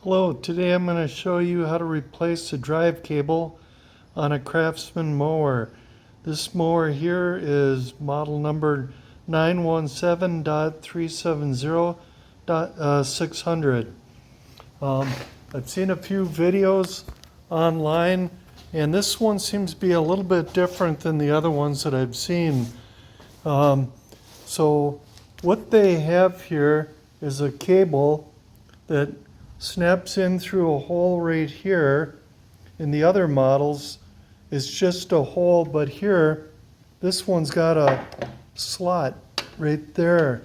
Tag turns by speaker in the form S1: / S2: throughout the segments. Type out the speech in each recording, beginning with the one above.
S1: Hello, today I'm going to show you how to replace the drive cable on a Craftsman mower. This mower here is model number 917.370.600. I've seen a few videos online, and this one seems to be a little bit different than the other ones that I've seen. So what they have here is a cable that snaps in through a hole right here. In the other models, it's just a hole, but here, this one's got a slot right there,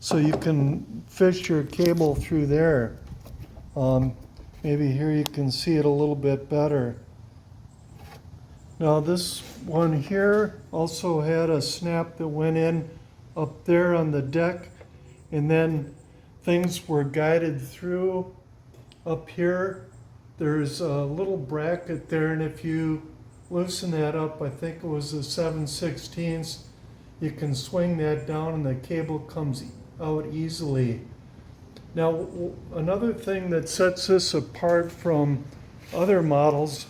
S1: so you can fish your cable through there. Maybe here you can see it a little bit better. Now this one here also had a snap that went in up there on the deck, and then things were guided through. Up here, there's a little bracket there, and if you loosen that up, I think it was a 7/16, you can swing that down and the cable comes out easily. Now, another thing that sets this apart from other models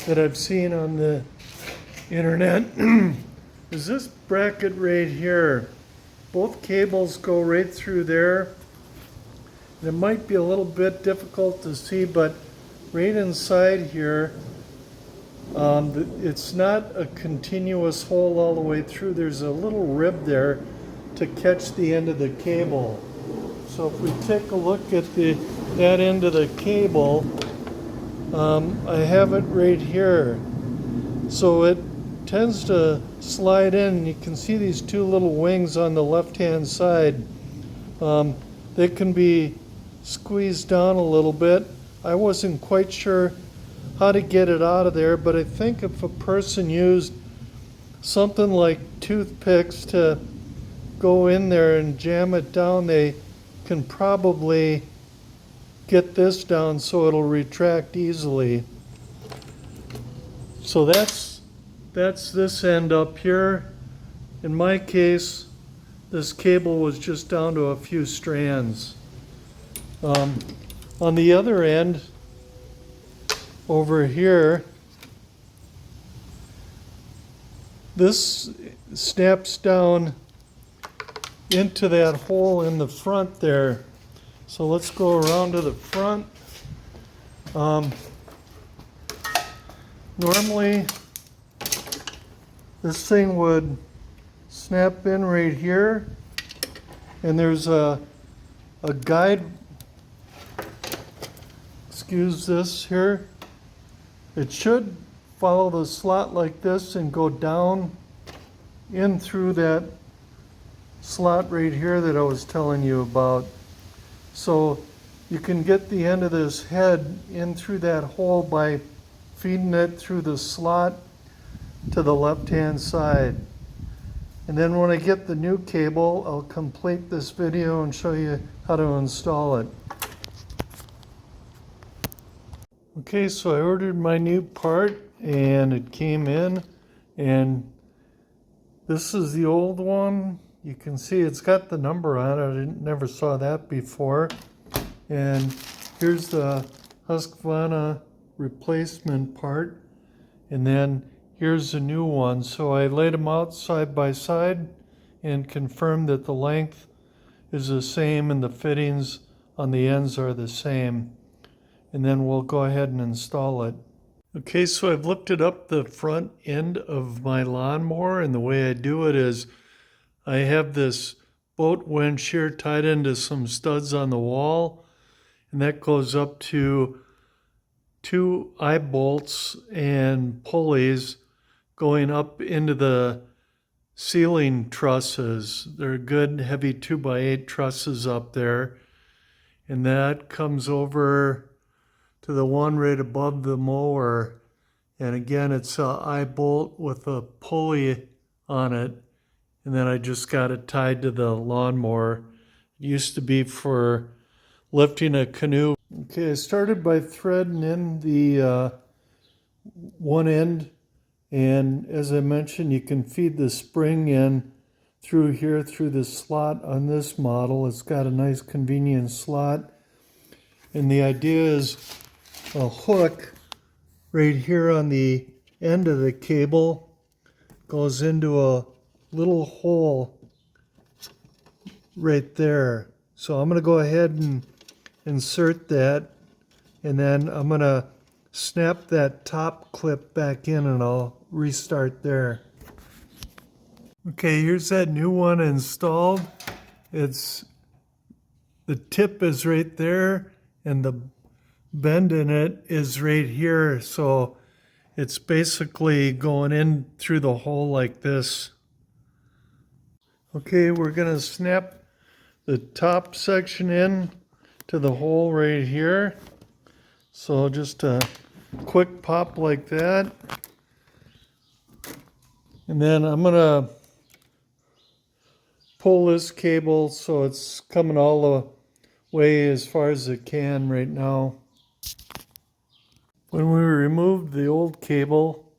S1: that I've seen on the internet is this bracket right here. Both cables go right through there. It might be a little bit difficult to see, but right inside here, it's not a continuous hole all the way through. There's a little rib there to catch the end of the cable. So if we take a look at that end of the cable, I have it right here. So it tends to slide in. You can see these two little wings on the left-hand side. They can be squeezed down a little bit. I wasn't quite sure how to get it out of there, but I think if a person used something like toothpicks to go in there and jam it down, they can probably get this down so it'll retract easily. So that's this end up here. In my case, this cable was just down to a few strands. On the other end, over here, this snaps down into that hole in the front there. So let's go around to the front. Normally, this thing would snap in right here, and there's a guide. Excuse this here. It should follow the slot like this and go down in through that slot right here that I was telling you about. So you can get the end of this head in through that hole by feeding it through the slot to the left-hand side. And then when I get the new cable, I'll complete this video and show you how to install it. Okay, so I ordered my new part and it came in, and this is the old one. You can see it's got the number on it. I never saw that before. And here's the Husqvarna replacement part, and then here's the new one. So I laid them out side by side and confirmed that the length is the same and the fittings on the ends are the same. And then we'll go ahead and install it. Okay, so I've lifted up the front end of my lawnmower, and the way I do it is I have this boat winch here tied into some studs on the wall, and that goes up to 2 eye bolts and pulleys going up into the ceiling trusses. They're good heavy 2x8 trusses up there, and that comes over to the one right above the mower. And again, it's an eye bolt with a pulley on it. And then I just got it tied to the lawnmower. It used to be for lifting a canoe. Okay, I started by threading in the one end. And as I mentioned, you can feed the spring in through here, through the slot on this model. It's got a nice convenient slot. And the idea is a hook right here on the end of the cable goes into a little hole right there. So I'm going to go ahead and insert that, and then I'm going to snap that top clip back in and I'll restart there. Okay, here's that new one installed. The tip is right there and the bend in it is right here. So it's basically going in through the hole like this. Okay, we're going to snap the top section in to the hole right here. So just a quick pop like that. And then I'm going to pull this cable so it's coming all the way as far as it can right now. When we removed the old cable,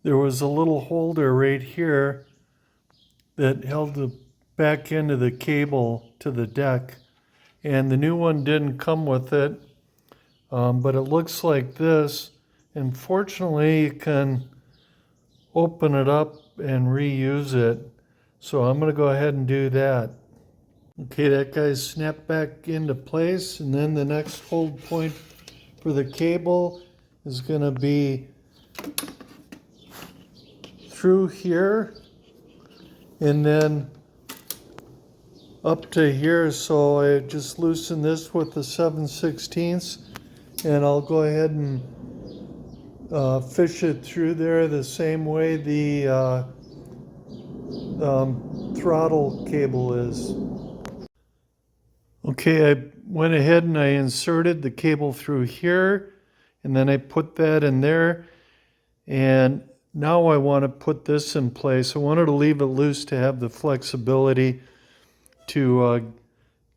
S1: there was a little holder right here that held the back end of the cable to the deck. And the new one didn't come with it, but it looks like this. And fortunately, you can open it up and reuse it. So I'm going to go ahead and do that. Okay, that guy's snapped back into place, and then the next hold point for the cable is going to be through here and then up to here. So I just loosen this with the 7/16, and I'll go ahead and fish it through there the same way the throttle cable is. Okay, I went ahead and I inserted the cable through here, and then I put that in there, and now I want to put this in place. I wanted to leave it loose to have the flexibility to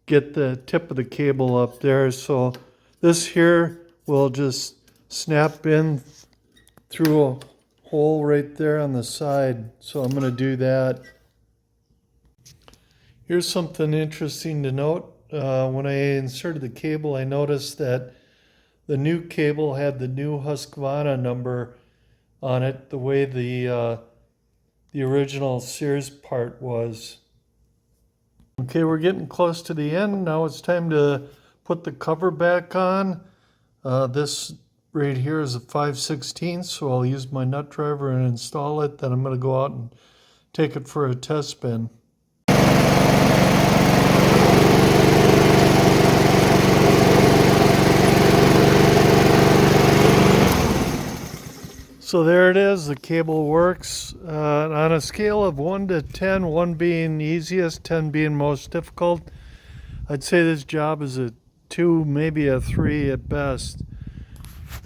S1: get the tip of the cable up there. So this here will just snap in through a hole right there on the side. So I'm going to do that. Here's something interesting to note. When I inserted the cable, I noticed that the new cable had the new Husqvarna number on it, the way the original Sears part was. Okay, we're getting close to the end. Now it's time to put the cover back on. This right here is a 5/16, so I'll use my nut driver and install it. Then I'm going to go out and take it for a test spin. So there it is, the cable works. On a scale of 1 to 10, 1 being easiest, 10 being most difficult, I'd say this job is a 2, maybe a 3 at best.